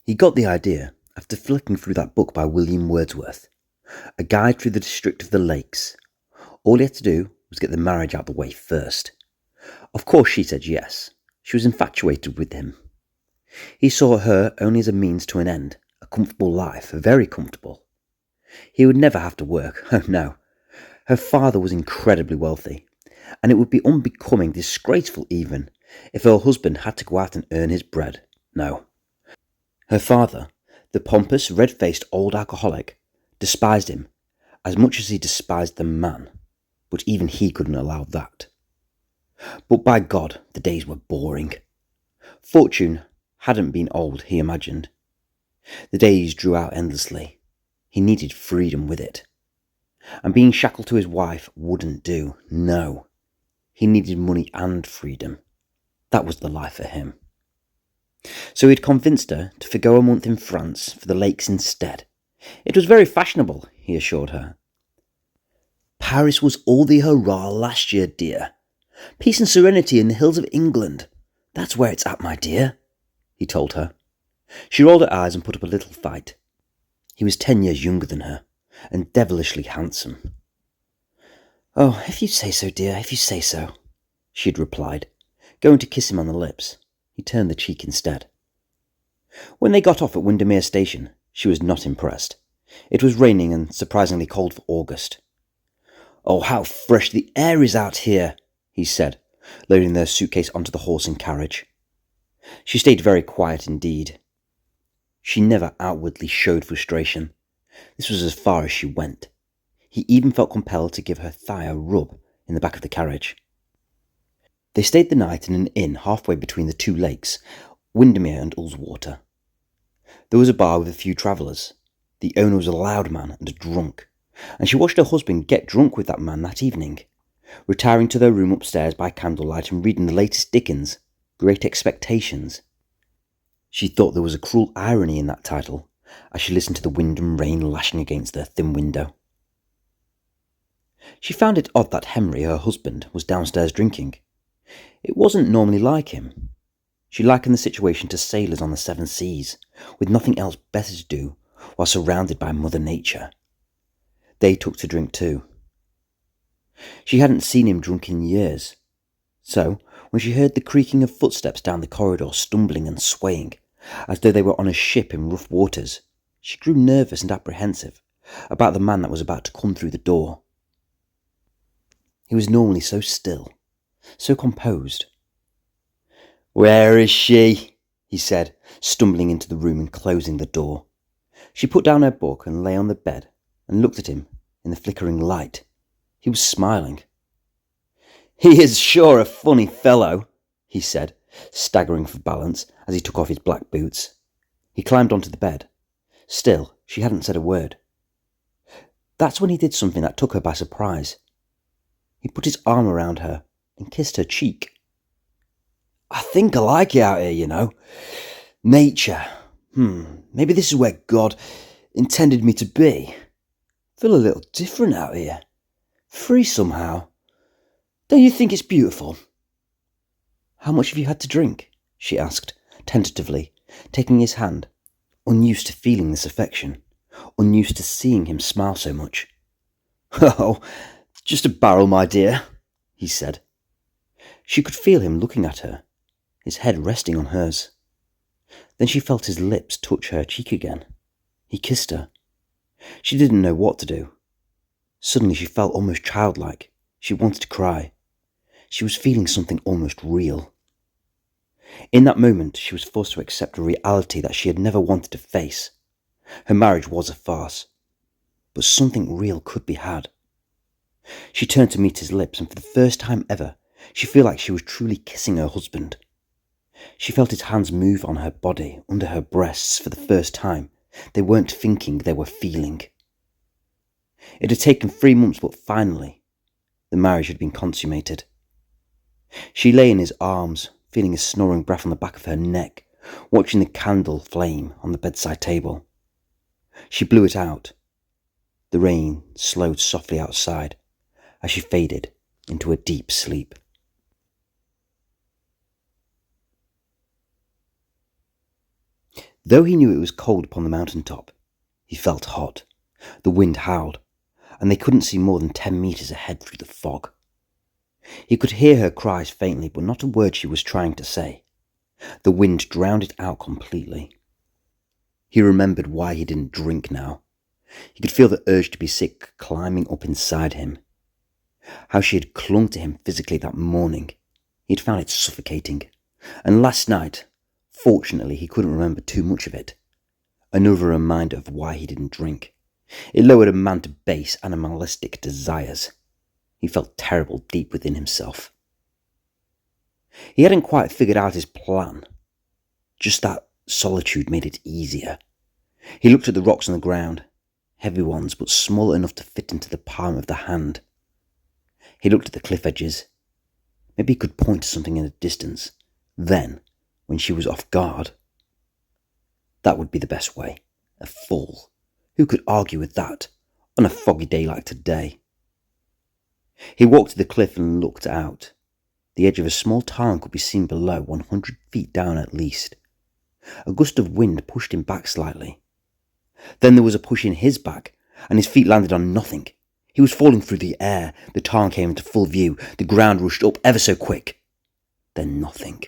He got the idea after flicking through that book by William Wordsworth, A Guide Through the District of the Lakes. All he had to do was get the marriage out the way first. Of course she said yes. She was infatuated with him. He saw her only as a means to an end, a comfortable life, very comfortable. He would never have to work, oh no. Her father was incredibly wealthy, and it would be unbecoming, disgraceful even, if her husband had to go out and earn his bread. No. Her father, the pompous, red-faced old alcoholic, despised him as much as he despised the man, but even he couldn't allow that. But by God, the days were boring. Fortune hadn't been old, he imagined. The days drew out endlessly. He needed freedom with it. And being shackled to his wife wouldn't do, no. He needed money and freedom. That was the life for him. So he'd convinced her to forgo a month in France for the lakes instead. It was very fashionable, he assured her. Paris was all the hurrah last year, dear. Peace and serenity in the hills of England. That's where it's at, my dear, he told her. She rolled her eyes and put up a little fight. He was 10 years younger than her, and devilishly handsome. Oh, if you say so, dear, if you say so, she had replied, going to kiss him on the lips. He turned the cheek instead. When they got off at Windermere Station, she was not impressed. It was raining and surprisingly cold for August. Oh, how fresh the air is out here, he said, loading their suitcase onto the horse and carriage. She stayed very quiet indeed. She never outwardly showed frustration. This was as far as she went. He even felt compelled to give her thigh a rub in the back of the carriage. They stayed the night in an inn halfway between the two lakes, Windermere and Ullswater. There was a bar with a few travellers. The owner was a loud man and a drunk, and she watched her husband get drunk with that man that evening, retiring to their room upstairs by candlelight and reading the latest Dickens, Great Expectations. She thought there was a cruel irony in that title, as she listened to the wind and rain lashing against their thin window. She found it odd that Henry, her husband, was downstairs drinking. It wasn't normally like him. She likened the situation to sailors on the seven seas, with nothing else better to do while surrounded by Mother Nature. They took to drink too. She hadn't seen him drunk in years, so when she heard the creaking of footsteps down the corridor, stumbling and swaying, as though they were on a ship in rough waters, she grew nervous and apprehensive about the man that was about to come through the door. He was normally so still, so composed. "Where is she?" he said, stumbling into the room and closing the door. She put down her book and lay on the bed and looked at him in the flickering light. He was smiling. "He is sure a funny fellow," he said, staggering for balance as he took off his black boots. He climbed onto the bed. Still, she hadn't said a word. That's when he did something that took her by surprise. He put his arm around her and kissed her cheek. "I think I like it out here, you know. Nature. Maybe this is where God intended me to be. Feel a little different out here. Free somehow. Don't you think it's beautiful?" "How much have you had to drink?" she asked, tentatively, taking his hand, unused to feeling this affection, unused to seeing him smile so much. "Oh, just a barrel, my dear," he said. She could feel him looking at her, his head resting on hers. Then she felt his lips touch her cheek again. He kissed her. She didn't know what to do. Suddenly she felt almost childlike. She wanted to cry. She was feeling something almost real. In that moment, she was forced to accept a reality that she had never wanted to face. Her marriage was a farce, but something real could be had. She turned to meet his lips, and for the first time ever, she felt like she was truly kissing her husband. She felt his hands move on her body, under her breasts for the first time. They weren't thinking, they were feeling. It had taken 3 months, but finally, the marriage had been consummated. She lay in his arms, feeling his snoring breath on the back of her neck, watching the candle flame on the bedside table. She blew it out. The rain slowed softly outside as she faded into a deep sleep. Though he knew it was cold upon the mountain top, he felt hot. The wind howled, and they couldn't see more than 10 meters ahead through the fog. He could hear her cries faintly, but not a word she was trying to say. The wind drowned it out completely. He remembered why he didn't drink now. He could feel the urge to be sick climbing up inside him. How she had clung to him physically that morning. He had found it suffocating. And last night, fortunately, he couldn't remember too much of it. Another reminder of why he didn't drink. It lowered a man to base animalistic desires. He felt terrible deep within himself. He hadn't quite figured out his plan. Just that solitude made it easier. He looked at the rocks on the ground, heavy ones but small enough to fit into the palm of the hand. He looked at the cliff edges. Maybe he could point to something in the distance. Then, when she was off guard, that would be the best way. A fall. Who could argue with that on a foggy day like today? He walked to the cliff and looked out. The edge of a small tarn could be seen below, 100 feet down at least. A gust of wind pushed him back slightly. Then there was a push in his back, and his feet landed on nothing. He was falling through the air. The tarn came into full view. The ground rushed up ever so quick. Then nothing.